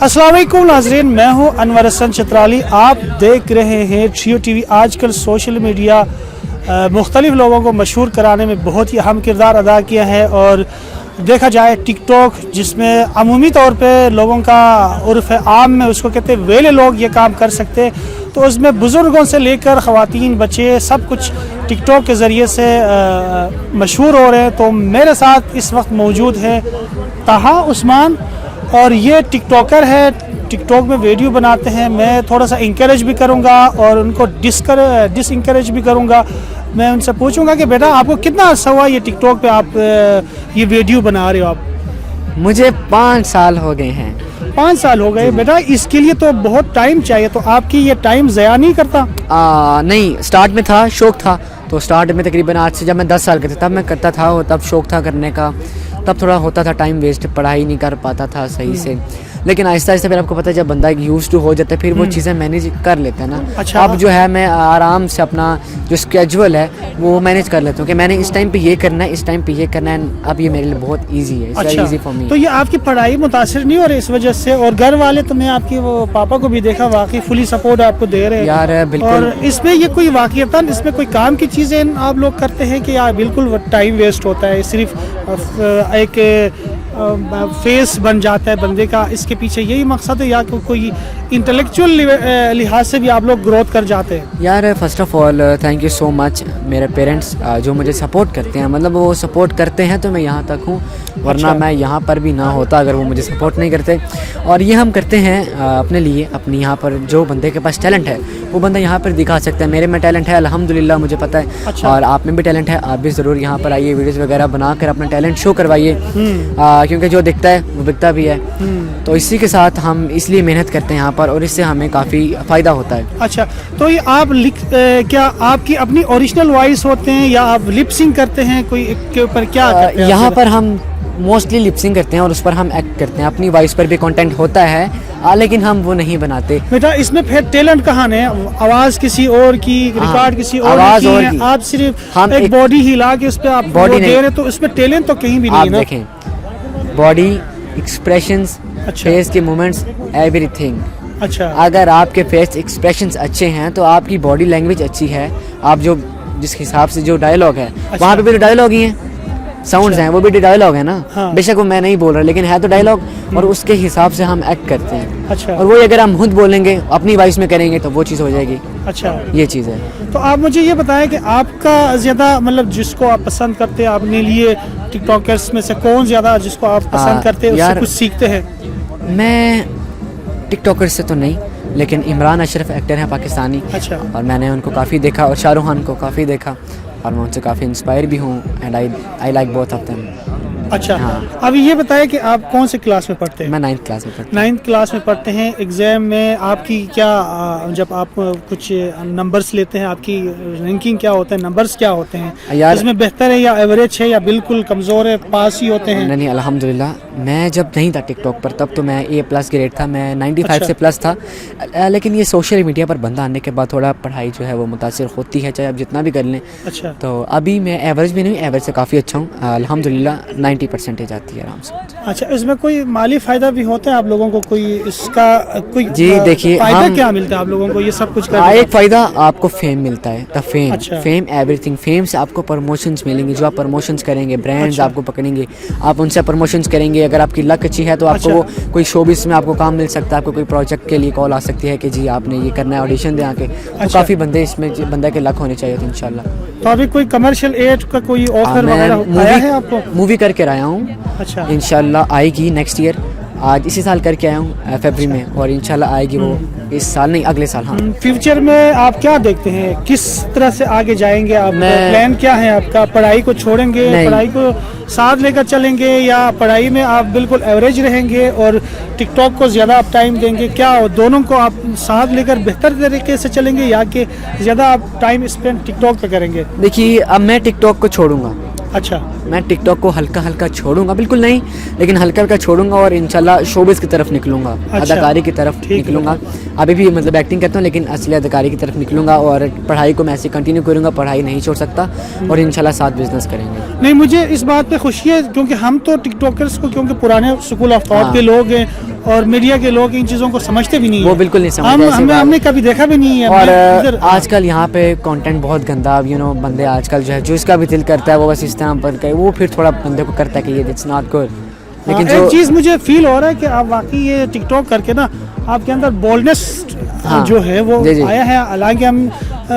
अस्सलाम वालेकुम नाज़रीन, मैं हूं अनवर हसन चित्राली। आप देख रहे हैं जियो टीवी। आजकल सोशल मीडिया मुख्तलिफ लोगों को मशहूर कराने में बहुत ही अहम किरदार अदा किया है। और देखा जाए टिकटॉक, जिसमें अमूमी तौर पे लोगों का उर्फ़ आम में उसको कहते हैं वेले लोग ये काम कर सकते हैं, तो उसमें बुज़ुर्गों से लेकर ख़वातीन, बच्चे, सब कुछ टिकटॉक के ज़रिए से मशहूर हो रहे हैं। तो मेरे साथ इस वक्त मौजूद है ताहा उस्मान, और ये टिकटॉकर है, टिकटॉक में वीडियो बनाते हैं। मैं थोड़ा सा इंकरेज भी करूँगा और उनको डिस इंकरेज भी करूँगा। मैं उनसे पूछूंगा कि बेटा आपको कितना अर्सा हुआ ये टिकटॉक पे आप ये वीडियो बना रहे हो? आप मुझे 5 साल हो गए हैं। 5 साल हो गए बेटा, इसके लिए तो बहुत टाइम चाहिए, तो आपकी ये टाइम ज़या नहीं करता? नहीं, स्टार्ट में था, शौक था। तो स्टार्ट में तकरीबन आज से जब मैं 10 साल का था तब मैं करता था, और तब शौक था करने का, तब थोड़ा होता था टाइम वेस्ट, पढ़ाई नहीं कर पाता था सही से। लेकिन आहिस्ता आहिस्ता फिर आपको पता है जब बंदा यूज टू हो जाता है फिर वो चीज़ें मैनेज कर लेता है ना। अच्छा। अब जो है मैं आराम से अपना जो स्केजुअल है वो मैनेज कर लेता हूँ कि मैंने इस टाइम पे ये करना है, इस टाइम पे ये करना है। अब ये मेरे लिए बहुत ईजी है। अच्छा, ईजी फॉर मी। तो ये आपकी पढ़ाई मुतासिर नहीं हो रही इस वजह से? और घर वाले तो, मैं आपकी वो पापा को भी देखा, वाकई फुली सपोर्ट आपको दे रहे हैं यार बिल्कुल। और इसमें ये कोई वाकईतन इसमें कोई काम की चीज़ें आप लोग करते हैं कि यार बिल्कुल टाइम वेस्ट होता है, सिर्फ एक फेस बन जाता है बंदे का, इसके पीछे यही मकसद है, या कोई इंटेलेक्चुअल लिहाज से भी आप लोग ग्रोथ कर जाते हैं? यार first of all thank you so much मेरे पेरेंट्स जो मुझे सपोर्ट करते हैं, मतलब वो सपोर्ट करते हैं तो मैं यहाँ तक हूँ, वरना मैं यहाँ पर भी ना होता अगर वो मुझे सपोर्ट नहीं करते। और ये हम करते हैं अपने लिए, अपनी यहाँ पर जो बंदे के पास टैलेंट है वो बंदा यहाँ पर दिखा सकता है। मेरे में टैलेंट है अल्हम्दुलिल्लाह, मुझे पता है। अच्छा। और आप में भी टैलेंट है, आप भी ज़रूर यहाँ पर आइए, वीडियोज़ वगैरह बनाकर अपना टैलेंट शो करवाइए, क्योंकि जो दिखता है वो बिकता भी है। तो इसी के साथ हम इसलिए मेहनत करते हैं यहाँ पर, और इससे हमें काफ़ी फ़ायदा होता है। अच्छा, तो ये आप क्या आपकी अपनी ओरिजिनल वॉइस होते हैं या आप लिपसिंग करते हैं कोई के ऊपर, क्या करते हैं? यहाँ पर हम मोस्टली लिपसिंग करते हैं और उस पर हम एक्ट करते हैं। अपनी वॉइस पर भी कंटेंट होता है लेकिन हम वो नहीं बनाते। बेटा इसमें फिर टैलेंट कहाँ है? आवाज़ किसी और की, रिकॉर्ड किसी और की है, आप सिर्फ एक बॉडी हिला के उस पर आप बॉडी दे रहे, तो इसमें टैलेंट तो कहीं भी नहीं है ना? देखें, बॉडी, एक्सप्रेशंस, फेस के मूवमेंट्स, एवरीथिंग। अच्छा, अगर आपके फेस एक्सप्रेशंस अच्छे हैं तो आपकी बॉडी लैंग्वेज अच्छी है, आप जो जिस हिसाब से जो डायलॉग है, वहाँ पे भी तो डायलॉग ही हैं, साउंड्स हैं, वो भी डायलॉग है ना। हाँ। बेशक वो मैं नहीं बोल रहा, लेकिन है तो डायलॉग, और उसके हिसाब से हम एक्ट करते हैं। अच्छा। और वो अगर हम खुद बोलेंगे, अपनी वॉइस में करेंगे तो वो चीज़ हो जाएगी। अच्छा, ये चीज़ है। तो आप मुझे ये बताएं कि आपका ज़्यादा, मतलब जिसको आप पसंद करते हैं अपने लिए, टिकटॉकर्स में से कौन ज़्यादा जिसको आप पसंद करते हैं, उससे कुछ सीखते हैं? मैं टिकटॉकर से तो नहीं, लेकिन इमरान अशरफ एक्टर हैं पाकिस्तानी। अच्छा। और मैंने उनको काफ़ी देखा, और शाहरुख खान को काफ़ी देखा, और मैं उनसे काफ़ी इंस्पायर भी हूँ, and I like both of them. अच्छा। हाँ। अब ये बताएं कि आप कौन से क्लास में पढ़ते हैं? मैं 9th क्लास में पढ़ता हूँ। 9th क्लास में पढ़ते हैं। एग्ज़ाम में आपकी क्या, जब आप कुछ नंबर्स लेते हैं, आपकी रैंकिंग क्या होता है, नंबर्स क्या होते हैं? यार इसमें बेहतर है या एवरेज है या बिल्कुल कमज़ोर है, पास ही होते हैं? नहीं, अल्हम्दुलिल्लाह। मैं जब नहीं था टिकटॉक पर तब तो मैं A+ ग्रेड था, मैं 95 अच्छा। से प्लस था। लेकिन ये सोशल मीडिया पर बंदा आने के बाद थोड़ा पढ़ाई जो है वो मुतासिर होती है, चाहे आप जितना भी कर लें। अच्छा। तो अभी मैं एवरेज भी नहीं, एवरेज से काफ़ी अच्छा हूँ अल्हम्दुलिल्लाह, 90% आती है आराम से। अच्छा, इसमें कोई माली फ़ायदा भी होता है आप लोगों को? कोई इसका कोई जी देखिए, फ़ायदा क्या मिलता है आप लोगों को ये सब कुछ करने एक फ़ायदा आपको फेम मिलता है, द फेम। अच्छा। Fame everything. फेम से आपको प्रमोशंस मिलेंगे, जो आप प्रमोशंस करेंगे, ब्रांड्स अच्छा। आपको पकड़ेंगे, आप उनसे प्रमोशंस करेंगे। अगर आपकी लक अच्छी है तो आपको वो कोई शोबिस में आपको काम मिल सकता है, आपको कोई प्रोजेक्ट के लिए कॉल आ सकती है कि जी आपने ये करना है, ऑडिशन दे आके। तो काफ़ी बंदे इसमें बंदे के लक होने चाहिए थे इंशाल्लाह। तो अभी कोई कमर्शियल एड का कोई ऑफर वगैरह आया है आपको? मूवी करके आया हूँ। अच्छा। इंशाल्लाह आएगी नेक्स्ट ईयर। आज इसी साल करके आया हूँ फरवरी में, और इंशाल्लाह आएगी वो इस साल नहीं, अगले साल। हाँ। फ्यूचर में आप क्या देखते हैं, किस तरह से आगे जाएंगे आप? प्लान क्या है आपका? पढ़ाई को छोड़ेंगे, पढ़ाई को साथ लेकर चलेंगे, या पढ़ाई में आप बिल्कुल एवरेज रहेंगे और टिकटॉक को ज़्यादा आप टाइम देंगे? क्या दोनों को आप साथ लेकर बेहतर तरीके से चलेंगे, या कि ज़्यादा आप टाइम स्पेंड टिकटॉक पे करेंगे? देखिए, अब मैं टिकटॉक को छोड़ूंगा। अच्छा। मैं टिकटॉक को हल्का हल्का छोड़ूंगा, बिल्कुल नहीं लेकिन हल्का हल्का छोड़ूंगा और इंशाल्लाह शोबिस की तरफ निकलूंगा, अदाकारी की तरफ निकलूंगा। अभी भी मतलब एक्टिंग करता हूँ लेकिन असली अदाकारी की तरफ निकलूंगा और पढ़ाई को मैं ऐसे कंटिन्यू करूँगा, पढ़ाई नहीं छोड़ सकता और इंशाल्लाह साथ बिजनेस करेंगे। नहीं, मुझे इस बात पे खुशी है क्योंकि हम तो टिकटॉकर्स को क्योंकि पुराने स्कूल ऑफ थॉट के लोग हैं और मीडिया के लोग इन चीज़ों को समझते भी नहीं वो है, बिल्कुल नहीं समझते, हमने कभी देखा भी नहीं है। और आजकल यहाँ पे कंटेंट बहुत गंदा, बंदे आजकल जो है जो इसका भी दिल करता है वो बस इस तरह पर करे, वो फिर थोड़ा बंदे को करता है कि ये इट्स नॉट गुड। लेकिन एक चीज़ मुझे फील हो रहा है कि आप वाकई ये टिकटॉक करके ना आपके अंदर बोल्डनेस जो है वो आया है। हालांकि हम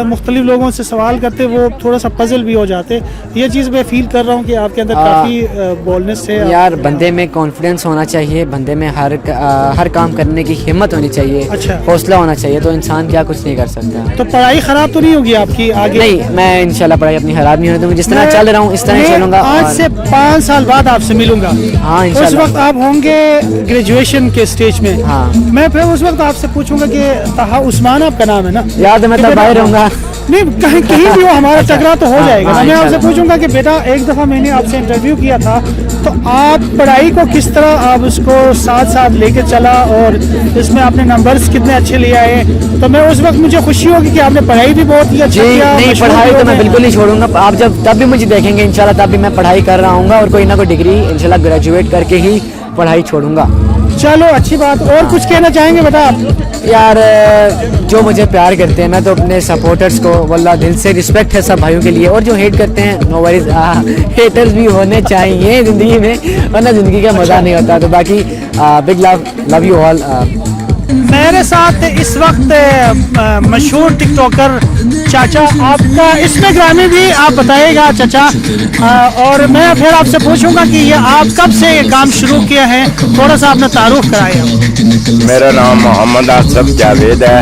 मुख्तलिफ लोगों से सवाल करते वो थोड़ा सा पजल भी हो जाते, ये चीज़ मैं फील कर रहा हूँ कि आपके अंदर काफ़ी बोल्डनेस है। यार बंदे में कॉन्फिडेंस होना चाहिए, बंदे में हर काम करने की हिम्मत होनी चाहिए, अच्छा, हौसला होना चाहिए, तो इंसान क्या कुछ नहीं कर सकता। तो पढ़ाई ख़राब तो नहीं होगी आपकी आगे? नहीं, मैं इंशाल्लाह पढ़ाई अपनी खराब नहीं होने दूंगा, जिस तरह चल रहा हूँ इस तरह चलूँगा। आज से 5 साल बाद आपसे मिलूंगा, हाँ उस वक्त आप होंगे ग्रेजुएशन के स्टेज में। हाँ, मैं फिर उस वक्त आपसे पूछूंगा कि ताहा उस्मान आपका नाम है ना? याद है, मैं तब बाहर रहूँगा। नहीं, कहीं भी हो, हमारा टकरा तो हो जाएगा ना। मैं आपसे पूछूंगा कि बेटा एक दफ़ा मैंने आपसे इंटरव्यू किया था तो आप पढ़ाई को किस तरह आप उसको साथ साथ लेके चला और इसमें आपने नंबर्स कितने अच्छे ले आए, तो मैं उस वक्त मुझे खुशी होगी कि आपने पढ़ाई भी बहुत ही अच्छा किया। नहीं, पढ़ाई तो मैं बिल्कुल नहीं छोड़ूंगा, आप जब तब भी मुझे देखेंगे इंशाल्लाह, तब भी मैं पढ़ाई कर रहा हूँ और कोई ना कोई डिग्री इंशाल्लाह ग्रेजुएट करके ही पढ़ाई छोड़ूंगा। चलो अच्छी बात। और कुछ कहना चाहेंगे बेटा आप? यार जो मुझे प्यार करते हैं, मैं तो अपने सपोर्टर्स को वल्लाह दिल से रिस्पेक्ट है सब भाइयों के लिए, और जो हेट करते हैं नो वरीज, हेटर्स भी होने चाहिए ज़िंदगी में वरना ज़िंदगी का मज़ा नहीं होता। तो बाकी बिग लव यू ऑल। मेरे साथ इस वक्त मशहूर टिकटॉकर चाचा, आपका इंस्टाग्रामी भी आप बताइएगा चाचा, और मैं फिर आपसे पूछूंगा कि ये आप कब से ये काम शुरू किया है, थोड़ा सा आपने तारुफ कराया। मेरा नाम मोहम्मद आसफ जावेद है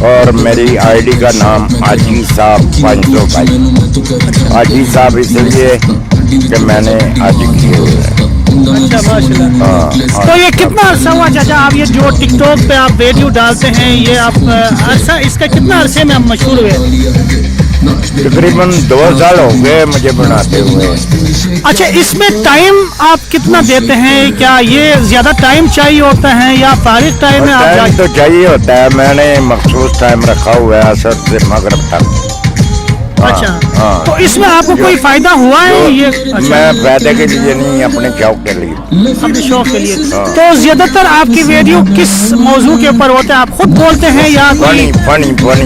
और मेरी आईडी का नाम आजी साहब 500 आजी साहब इसलिए कि मैंने आज किए हुए हैं। अच्छा माशाल्लाह। तो ये कितना अरसा हुआ चाचा आप ये जो टिकटॉक पे आप वीडियो डालते हैं, ये आप अरसा इसका कितना अरसे में आप मशहूर हुए? तकरीबन 2 साल हो गए मुझे बनाते हुए। अच्छा, इसमें टाइम आप कितना देते हैं? क्या ये ज्यादा टाइम चाहिए होता है या फारिग टाइम में आप? टाइम तो चाहिए होता है, मैंने मखसूस टाइम रखा हुआ है असर से मगरब तक। अच्छा, हाँ। तो इसमें आपको कोई फायदा हुआ है? ये अच्छा। मैं फायदे के लिए नहीं, अपने शौक के लिए, अपने शौक के लिए। हाँ। तो ज्यादातर आपकी वीडियो किस मौजू के ऊपर होते हैं? आप खुद बोलते हैं या फनी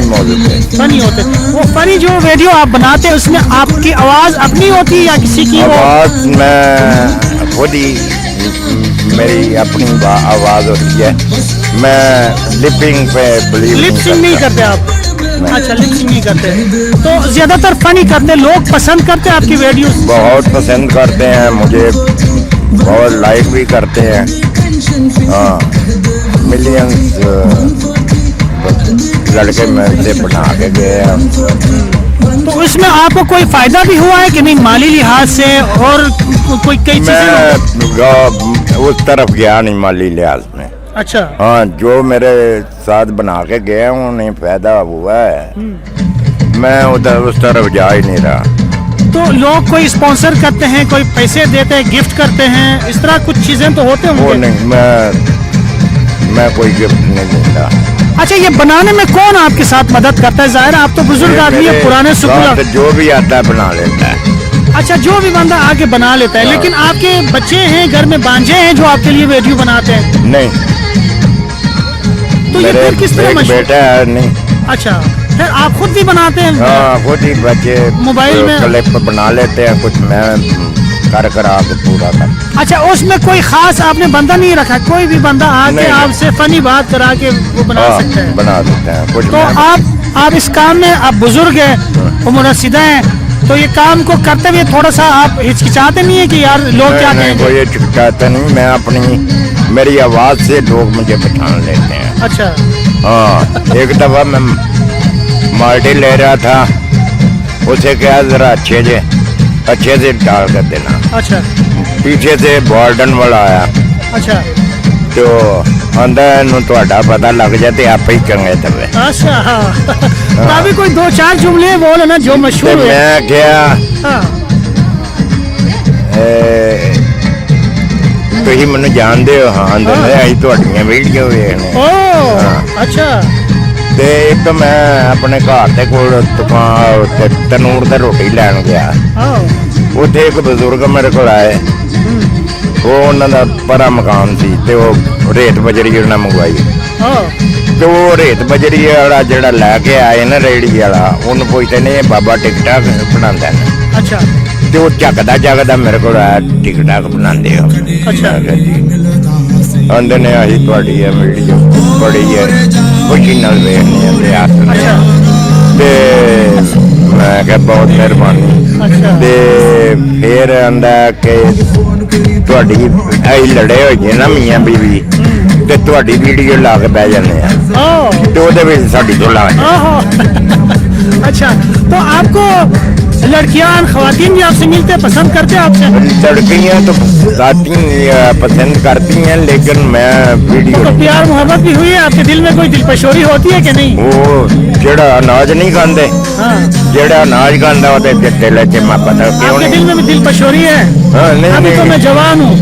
मौजूद है? फनी होते हैं। वो फनी जो वीडियो आप बनाते हैं उसमें आपकी आवाज अपनी होती है या किसी की? आवाज मैं खुद ही, मेरी अपनी आवाज होती है। मैं लिपिंग पे लिपसिंग नहीं करते आप? अच्छा, लिपसिंग नहीं करते। तो ज्यादातर फनी करते, लोग पसंद करते हैं आपकी वीडियो? बहुत पसंद करते हैं मुझे, बहुत लाइक भी करते हैं। हाँ, मिलियंस लड़के मेरे से बना के गए हैं। तो इसमें आपको कोई फायदा भी हुआ है कि नहीं माली लिहाज से, और कोई कई मैं उस तरफ गया नहीं माली लिहाज में। अच्छा, हाँ, जो मेरे साथ बना के गए हैं उन्हें फायदा हुआ है, मैं उधर उस तरफ जा ही नहीं रहा। तो लोग कोई स्पॉन्सर करते हैं, कोई पैसे देते हैं, गिफ्ट करते हैं, इस तरह कुछ चीजें तो होते वो होंगे? नहीं, मैं कोई गिफ्ट नहीं देता। अच्छा, ये बनाने में कौन आपके साथ मदद करता है? जाहिर है आप तो बुजुर्ग आदमी है, पुराने स्कूल। जो भी आता है बना लेता है। अच्छा, जो भी बंदा आके बना लेता है, लेकिन आपके बच्चे हैं घर में, बांझे हैं जो आपके लिए वीडियो बनाते हैं? नहीं, तो ये फिर किस तरह बेटा है नहीं। अच्छा, फिर आप खुद भी बनाते हैं? हाँ, खुद ही बच्चे मोबाइल में क्लिप बना लेते हैं, कुछ मैं कर के पूरा कर। अच्छा, उसमें कोई खास आपने बंदा नहीं रखा, कोई भी बंदा आके आपसे फनी बात करा के वो बना सकता है? बना देते हैं कुछ। तो आप इस काम में, आप बुजुर्ग हैं, उम्र रसीदा हैं, तो ये काम को करते हुए थोड़ा सा आप हिचकिचाते नहीं है कि यार लोग क्या कहेंगे? कोई हिचकिचाता नहीं, मैं अपनी मेरी आवाज से लोग मुझे पहचान लेते हैं। अच्छा, हाँ, एक दफा मैं माल्टी ले रहा था, उसे क्या जरा अच्छे से डाल कर देना। अच्छा, पीछे से वार्डन वाला आया। अच्छा, तो अंदर नु ਤੁਹਾਡਾ पता लग जाते आप ही चंगे तबे। अच्छा, हाँ। अभी कोई 2-4 जुमले बोलो ना जो मशहूर हुए। मैं क्या, हाँ, ਤੁਸੀਂ ਮੈਨੂੰ ਜਾਣਦੇ ਹੋ? ਹਾਂ ਆਂਦੇ ਨੇ ਅਸੀਂ ਤੁਹਾਡੀਆਂ ਵੀਡੀਓ ਵੇਖਨੇ। ओ अच्छा ਤੇ ਇੱਕ ਮੈਂ ਆਪਣੇ ਘਰ ਦੇ ਕੋਲ ਦੁਕਾਨ ਤੇ ਤਨੂਰ ਤੇ ਰੋਟੀ ਲੈਣ ਗਿਆ। हाँ ਉੱਥੇ ਇੱਕ ਬਜ਼ੁਰਗ ਮੇਰੇ ਕੋਲ ਆਏ, ਉਹ ਉਹਨਾਂ ਦਾ ਪਰਾ ਮਕਾਨ ਸੀ ਤੇ ਉਹ ਰੇਤ ਬਜਰੀ ਉਹਨਾਂ ਮੰਗਵਾਈ हाँ ਤੇ ਉਹ ਰੇਤ ਬਜਰੀ ਵਾਲਾ ਜਿਹੜਾ ਲੈ ਕੇ ਆਏ ਨਾ ਰੇੜੀ ਵਾਲਾ, ਉਹਨੂੰ ਪੁੱਛਦੇ ਨੇ ਇਹ ਬਾਬਾ ਟਿਕਟਾਕ ਬਣਾਉਂਦਾ ਨੇ? अच्छा ਤੇ ਉਹ ਝੱਕਦਾ ਮੇਰੇ ਕੋਲ ਆਇਆ, ਟਿਕਟਾਕ ਬਣਾਉਂਦੇ ਹੋ? ਅੱਛਾ। ਆਂਦੇ ਨੇ ਅਸੀਂ ਤੁਹਾਡੀ ਇਹ ਵੀਡੀਓ ਬੜੀ ਹੈ ਖੁਸ਼ੀ ਨਾਲ ਵੇਖਦੇ ਹਾਂ ਤੇ ਆਸ अच्छा ਤੇ ਮੈਂ ਕਿਹਾ ਬਹੁਤ ਮਿਹਰਬਾਨੀ। अच्छा ਤੇ ਫਿਰ ਆਂਦਾ ਕਿ ਤੁਹਾਡੀ ਅਸੀਂ ਲੜੇ ਹੋਈਏ ਨਾ ਮੀਆਂ ਬੀਵੀ ਤੇ ਤੁਹਾਡੀ ਵੀਡੀਓ ਲਾ ਕੇ ਬਹਿ ਜਾਂਦੇ ਆ ओ ਤੇ ਉਹਦੇ ਵਿੱਚ ਸਾਡੀ ਸੁਲਾ ओहो अच्छा तो आपको लड़कियां खवातीन भी आपसे मिलते हैं, पसंद करते हैं आपसे? लड़कियां तो पसंद करती हैं लेकिन मैं वीडियो तो प्यार मोहब्बत भी हुई है आपके दिल में? कोई दिलपशोरी होती है कि नहीं? वो ਜਿਹੜਾ ਅਨਾਜ ਨਹੀਂ ਖਾਂਦੇ, हाँ ਜਿਹੜਾ ਅਨਾਜ ਖਾਂਦਾ ਉਹਦੇ ਦਿਲ 'ਚ ਮੁਹੱਬਤ ਕਿਉਂ आपके नहीं? दिल में भी दिलपशोरी है? हाँ, नहीं अभी तो मैं नहीं जवान हूँ,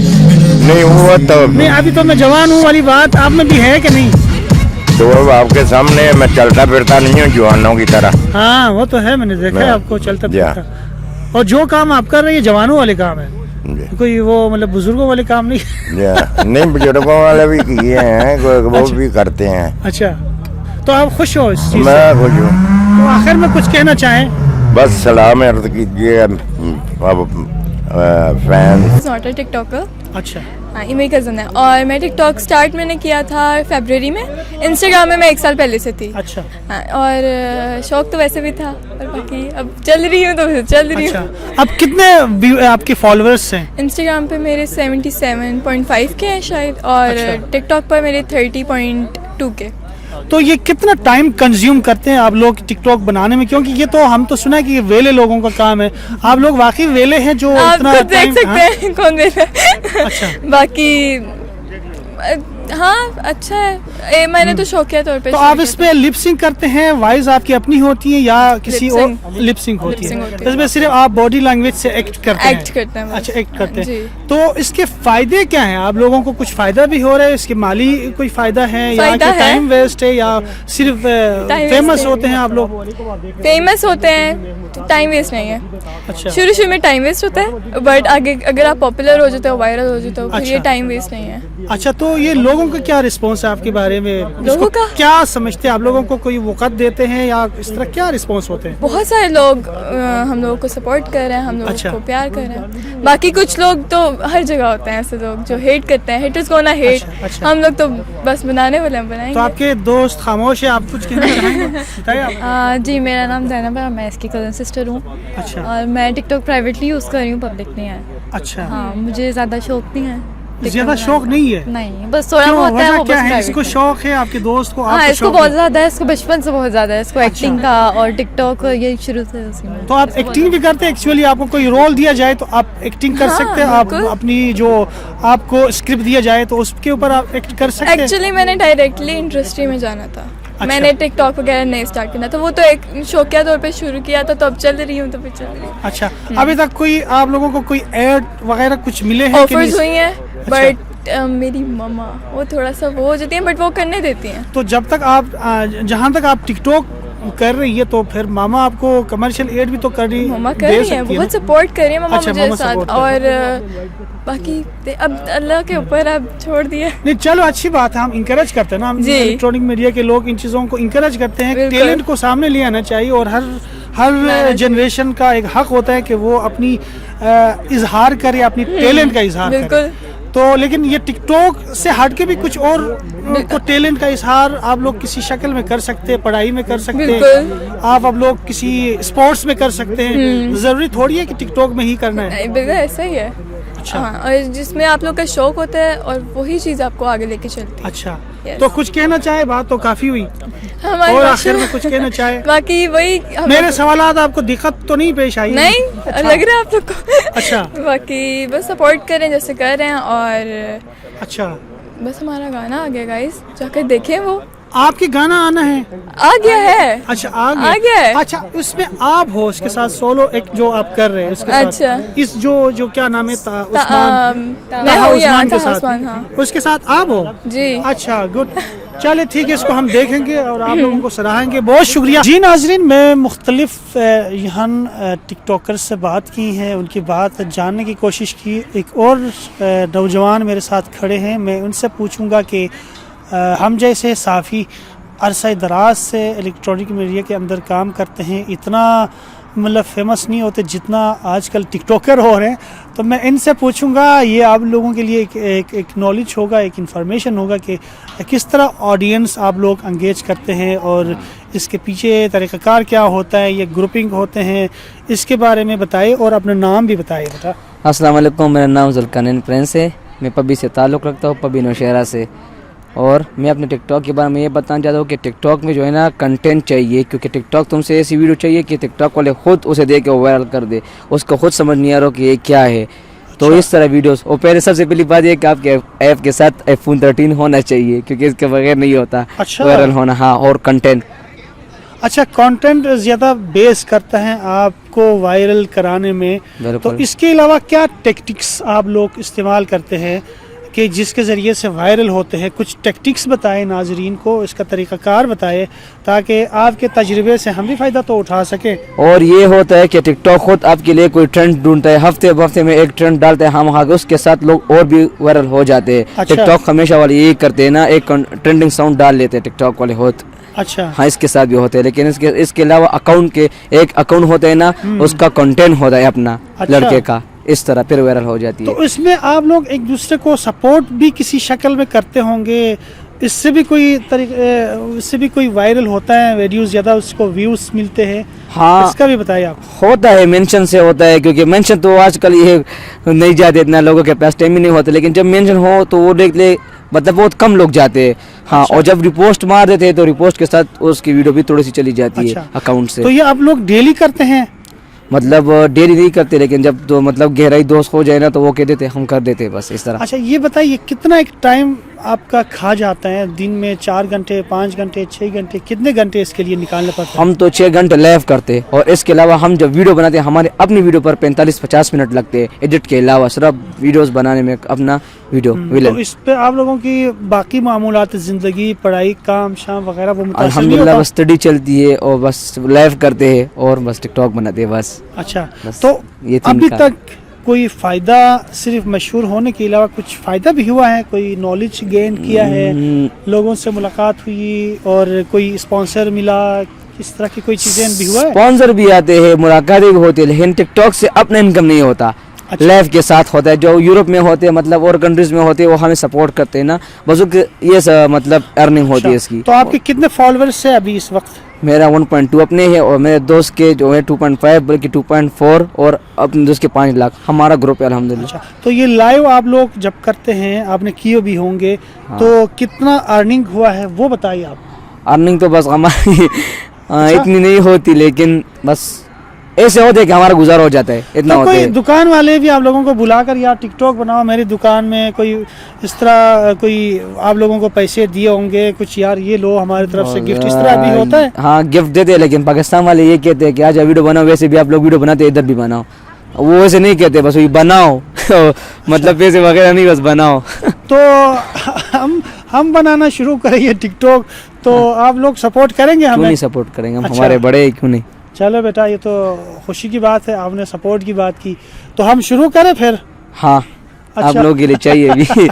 नहीं वो तो नहीं अभी तो मैं जवान हूँ वाली बात आप में भी है कि नहीं? तो आपके सामने मैं चलता फिरता नहीं हूँ जवानों की तरह। हाँ वो तो है, मैंने देखा है मैं- आपको चलता जी। फिरता। और जो काम आप कर रहे हैं ये जवानों वाले काम है, जी। कोई वो मतलब बुजुर्गों वाले काम नहीं। नहीं बुजुर्गों वाले भी किए हैं, वो भी करते हैं। अच्छा तो आप खुश हो इस चीज से? मैं खुश हूँ। तो आखिर में कुछ कहना चाहें? बस सलाम अर्ज कीजिए अब फैन। Not a TikToker. अच्छा हाँ ये मेरी कज़न है और मैं टिकटॉक स्टार्ट मैंने किया था फरवरी में। इंस्टाग्राम में मैं 1 साल पहले से थी। अच्छा हाँ और शौक तो वैसे भी था और बाकी अब चल रही हूँ तो फिर चल रही अच्छा हूँ। अब कितने आपके फॉलोअर्स हैं? इंस्टाग्राम पे मेरे 77.5 के हैं शायद और अच्छा। टिकटॉक पर मेरे 30.2 के। तो ये कितना टाइम कंज्यूम करते हैं आप लोग टिकटॉक बनाने में? क्योंकि ये तो हम तो सुना है कि ये वेले लोगों का काम है, आप लोग वाकई वेले हैं जो आप इतना खुद देख time- सकते हाँ? हैं कौन देख रहा है। अच्छा बाकी हाँ अच्छा है, मैंने तो शौकिया तौर पे तो आप इसमें लिप सिंक करते हैं, वॉइस आपकी अपनी होती है या किसी Lip और? sync। लिप सिंक होती Lip sync है, होती है। इसमें सिर्फ आप बॉडी लैंग्वेज से एक्ट करते हैं? एक्ट करते हैं बस। अच्छा एक्ट करते जी। हैं। तो इसके फायदे क्या हैं? आप लोगों को कुछ फायदा भी हो रहा है इसके? माली कोई फायदा है या फायदा है। टाइम वेस्ट है या सिर्फ Time फेमस waste होते हैं आप लोग? फेमस होते हैं तो टाइम वेस्ट नहीं है। अच्छा शुरू में टाइम वेस्ट होता है बट आगे अगर आप पॉपुलर हो जाते हो वायरल हो जाते हो फिर अच्छा। ये टाइम वेस्ट नहीं है। अच्छा तो ये लोगों का क्या रिस्पॉन्स है आपके बारे में? लोगों इसको का? क्या समझते हैं आप? लोगों को कोई वक़्त देते हैं या इस तरह क्या रिस्पॉन्स होते हैं? बहुत सारे लोग हम लोगों को सपोर्ट कर रहे हैं, हम लोगों अच्छा। को प्यार कर रहे हैं। बाकी कुछ लोग तो हर जगह होते हैं ऐसे लोग जो हेट करते हैं। हेटर्स को ना हेट, अच्छा, अच्छा। हम लोग तो बस बनाने वाले हैं, बनाएंगे। तो आपके दोस्त खामोश है, आप कुछ कहना चाहेंगे? बताइए आप। जी मेरा नाम ज़ैनब है और मैं इसकी कज़न सिस्टर हूँ अच्छा और मैं टिकटॉक प्राइवेटली यूज़ कर रही हूँ, पब्लिक नहीं है। अच्छा हाँ मुझे ज़्यादा शौक नहीं है TikTok ज्यादा बनाने शौक का। नहीं है? नहीं बस थोड़ा क्यों, बहुत है वजह वो क्या बस है? private इसको है। शौक है आपके दोस्त को? हाँ आपको इसको शौक बहुत नहीं? ज़्यादा है, इसको बचपन से बहुत ज़्यादा है, इसको एक्टिंग का और टिकटॉक ये शुरू से उसी में। तो आप एक्टिंग भी करते हैं? एक्चुअली आपको कोई रोल दिया जाए तो आप एक्टिंग कर हाँ, सकते हैं? आप बिल्कुल। अपनी जो आपको स्क्रिप्ट दिया जाए तो उसके ऊपर आप एक्ट कर सकते हैं? एक्चुअली मैंने डायरेक्टली इंडस्ट्री में जाना था। अच्छा। मैंने टिकटॉक वगैरह नहीं स्टार्ट करना था, वो तो एक शौकिया तौर पे शुरू किया था तो अब चल रही हूँ तो फिर चल रही हूँ। अच्छा अभी तक कोई आप लोगों को कोई एड वगैरह कुछ मिले हैं कि ऑफर्स नहीं? हुई हैं बट मेरी मम्मा वो थोड़ा सा वो हो जाती हैं बट वो करने देती हैं। तो जब तक आप जहाँ तक आप टिकटॉक कर रही है तो फिर मामा आपको कमर्शियल एड भी तो कर रही मम्मा कर दे रही हैं, सकती बहुत सपोर्ट कर रही है मम्मा अच्छा, मुझे मम्मा साथ support कर और बाकी अब अल्लाह के ऊपर अब छोड़ दिया। नहीं चलो अच्छी बात है, हम इंकरेज करते हैं ना, हम जी। इलेक्ट्रॉनिक मीडिया के लोग इन चीज़ों को इंकरेज करते हैं। बिल्कुल। टैलेंट को सामने ले आना चाहिए और हर जनरेशन का एक हक होता है कि वो अपनी इजहार करे, अपनी टैलेंट का इजहार करे। बिल्कुल। तो लेकिन ये टिकटॉक से हट के भी कुछ और को टैलेंट का इजहार आप लोग किसी शक्ल में कर सकते हैं, पढ़ाई में कर सकते हैं, बिल्कुल। आप अब लोग किसी स्पोर्ट्स में कर सकते हैं। जरूरी थोड़ी है कि टिकटॉक में ही करना है। बिल्कुल ऐसा ही है। अच्छा। हाँ और जिसमें आप लोग का शौक होता है और वही चीज़ आपको आगे लेके चलती है। अच्छा Yes. तो कुछ कहना चाहे, बात तो काफी हुई, हमारे और पास- आखिर में कुछ कहना चाहे? बाकी वही मेरे सवालात आपको दिक्कत तो नहीं पेश आई? नहीं अच्छा। लग रहा है आप लोग को। अच्छा। बाकी बस सपोर्ट करें जैसे कर रहे हैं और अच्छा बस हमारा गाना आ गया गाइस, जाकर देखें वो आपके गाना आना है? आ गया है। अच्छा आ आ गया है। अच्छा उसमें आप हो, इसके साथ सोलो एक जो आप कर रहे हैं इसके अच्छा। साथ इस जो क्या नाम है उस्मान मैं हूँ यहाँ, के ताहा साथ उस्मान, हाँ। उसके साथ आप हो जी। अच्छा गुड। चले ठीक है, इसको हम देखेंगे और आप लोगों को सराहेंगे। बहुत शुक्रिया जी। नाजरीन, मैं मुख्तलिफ यहाँ टिकटॉकर से बात की है, उनकी बात जानने की कोशिश की। एक और नौजवान मेरे साथ खड़े हैं, मैं उनसे पूछूंगा कि हम जैसे साफ़ी अरसा दराज से इलेक्ट्रॉनिक मीडिया के अंदर काम करते हैं, इतना मतलब फेमस नहीं होते जितना आजकल टिकटॉकर हो रहे हैं, तो मैं इनसे पूछूंगा, ये आप लोगों के लिए एक नॉलेज होगा, एक इन्फॉर्मेशन होगा कि किस तरह ऑडियंस आप लोग एंगेज करते हैं और इसके पीछे तरीक़ाकार क्या होता है, ये ग्रुपिंग होते हैं, इसके बारे में बताइए और अपना नाम भी बताइए बेटा। अस्सलाम वालेकुम, मेरा नाम जुल्करनैन प्रिंस है। मैं पब्बी से ताल्लुक़ रखता हूँ, पब्बी नौशहरा से। और मैं अपने टिकटॉक के बारे में ये बताना चाहता हूँ कि टिकटॉक में जो है ना कंटेंट चाहिए, क्योंकि टिकटॉक तुमसे ऐसी वीडियो चाहिए कि टिकटॉक वाले खुद उसे देख के वायरल कर दे, उसको खुद समझ नहीं आ रहा कि ये क्या है। तो इस तरह वीडियोस, और पहले सबसे पहली बात ये कि आपके ऐप के साथ iPhone 13 होना चाहिए, क्योंकि इसके बगैर नहीं होता अच्छा। वायरल होना। हाँ, और कंटेंट अच्छा, कंटेंट ज़्यादा बेस करता है आपको वायरल कराने में, तो बिल्कुल। इसके अलावा क्या टेक्टिक्स आप लोग इस्तेमाल करते हैं कि जिसके ज़रिए से वायरल होते हैं? कुछ टेक्टिक्स बताएं नाजरीन को, इसका तरीक़ाकार बताएं ताकि आपके तजर्बे से हम भी फ़ायदा तो उठा सकें। और ये होता है कि टिकटॉक खुद आपके लिए कोई ट्रेंड ढूंढता है, हफ्ते में एक ट्रेंड डालता है, हम आगे उसके साथ लोग और भी वायरल हो जाते हैं। अच्छा। टिकटॉक हमेशा वाले यही करते हैं ना, एक ट्रेंडिंग साउंड डाल लेते हैं टिकटॉक वाले होते। अच्छा हाँ, इसके साथ भी होते हैं, लेकिन इसके अलावा एक अकाउंट होता है ना, उसका कंटेंट होता है अपना अच्छा। लड़के का, इस तरह फिर वायरल हो जाती है। तो इसमें आप लोग एक दूसरे को सपोर्ट भी किसी शक्ल में करते होंगे, इससे भी कोई वायरल होता है, वीडियोस ज़्यादा उसको व्यूज मिलते हैं? हाँ, इसका भी बताइए आप। होता है, मेंशन से होता है, क्योंकि मेंशन तो आजकल ये नहीं जाते, इतना लोगों के पास टाइम ही नहीं होता, लेकिन जब मेंशन हो तो वो देख ले, मतलब बहुत कम लोग जाते हैं। हाँ, अच्छा। और जब रिपोस्ट मार देते हैं तो रिपोस्ट के साथ उसकी वीडियो भी थोड़ी सी चली जाती अच्छा। है अकाउंट से। तो ये आप लोग डेली करते हैं? मतलब डेली नहीं करते, लेकिन जब तो मतलब गहराई दोस्त हो जाए ना तो वो कह देते हम कर देते, बस इस तरह। अच्छा ये बताइए, कितना एक टाइम आपका खा जाता है दिन में? 4 घंटे, 5 घंटे, 6 घंटे, कितने घंटे इसके लिए निकालने पड़ते हैं? हम तो 6 घंटे लाइव करते हैं, और इसके अलावा हम जब वीडियो बनाते हैं हमारे अपनी वीडियो पर 45-50 मिनट लगते हैं एडिट के अलावा, सिर्फ वीडियोस बनाने में अपना वीडियो तो इस पे आप लोगों की बाकी मामूलात ज़िंदगी, पढ़ाई, काम शाम वगैरह वो मुतासिर नहीं अल्हम्दुलिल्लाह होता? बस स्टडी चलती है और बस लाइव करते हैं और बस टिकटॉक बनाते हैं बस। अच्छा, बस तो ये तीन अभी का। तक कोई फ़ायदा, सिर्फ मशहूर होने के अलावा कुछ फ़ायदा भी हुआ है? कोई नॉलेज गेन किया है, लोगों से मुलाकात हुई और कोई स्पॉन्सर मिला, इस तरह की कोई चीज़ें भी हुआ है? स्पॉन्सर भी आते हैं, मुलाकातें भी होती है, लेकिन टिकटॉक से अपना इनकम नहीं होता। अच्छा। लाइव के साथ होता है, जो यूरोप में होते हैं, मतलब और कंट्रीज में होते हैं, वो हमें सपोर्ट करते हैं ना, बस ये मतलब अर्निंग होती है इसकी। तो आपके कितने फॉलोअर्स है अभी इस वक्त? मेरा 1.2 अपने है, और मेरे दोस्त के जो है 2.5, बल्कि 2.4, और अपने दोस्त के 5 लाख। हमारा ग्रुप है अल्हम्दुलिल्लाह। अच्छा, तो ये लाइव आप लोग जब करते हैं, आपने किए भी होंगे, तो कितना अर्निंग हुआ है वो बताइए आप। अर्निंग तो बस हमारी इतनी नहीं होती, लेकिन बस ऐसे होते कि हमारा गुजारा हो जाता है, इतना तो होता कोई है। दुकान वाले भी आप लोगों को बुलाकर यार टिकटॉक बनाओ मेरी दुकान में, कोई इस तरह कोई आप लोगों को पैसे दिए होंगे कुछ, यार ये लो हमारी तरफ से गिफ्ट, इस तरह भी होता है? हाँ, गिफ्ट देते हैं, लेकिन पाकिस्तान वाले ये कहते हैं कि आज वीडियो बनाओ, वैसे भी आप लोग वीडियो बनाते हैं, इधर भी बनाओ। वो वैसे नहीं कहते, बस वही बनाओ मतलब पैसे वगैरह नहीं, बस बनाओ। तो हम बनाना शुरू करेंगे टिकटॉक, तो आप लोग सपोर्ट करेंगे क्यों हमें? नहीं सपोर्ट करेंगे हम, अच्छा। हमारे बड़े हैं, क्यों नहीं। चलो बेटा, ये तो खुशी की बात है, आपने सपोर्ट की बात की, तो हम शुरू करें फिर? हाँ, आप अच्छा। लोगों के लिए चाहिए भी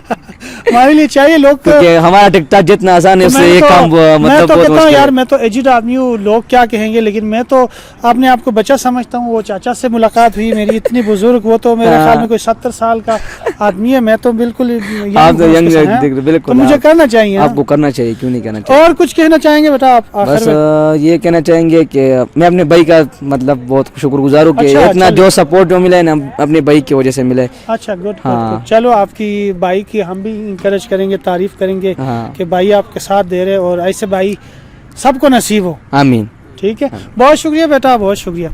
हमारे लिए चाहिए लोग, क्योंकि हमारा टिकटॉक जितना आसान है उससे ये काम मैं मतलब तो बहुत कहता हूँ मुश्किल यार, है। मैं तो एजिड आदमी हूँ, लोग क्या कहेंगे, लेकिन मैं तो अपने आप को बच्चा समझता हूँ। वो चाचा से मुलाकात हुई मेरी, इतनी बुजुर्ग, वो तो मेरे ख्याल में कोई 70 साल का आदमी है, मैं तो बिल्कुल आप तो यंग तो बिल्कुल, मुझे करना चाहिए। आपको करना चाहिए, क्यों नहीं करना चाहिए। और कुछ कहना चाहेंगे बेटा आप बस आखिर में? ये कहना चाहेंगे कि मैं अपने भाई का मतलब बहुत शुक्रगुजार हूँ कि अच्छा, इतना चलो। जो सपोर्ट जो मिला है ना, अपने भाई की वजह से मिला है। अच्छा, गुड हाँ। गुड। चलो, आपकी भाई की हम भी इंकरेज करेंगे, तारीफ करेंगे हाँ। कि भाई आपके साथ दे रहे, और ऐसे भाई सबको नसीब हो। आमीन। ठीक है, बहुत शुक्रिया बेटा, बहुत शुक्रिया।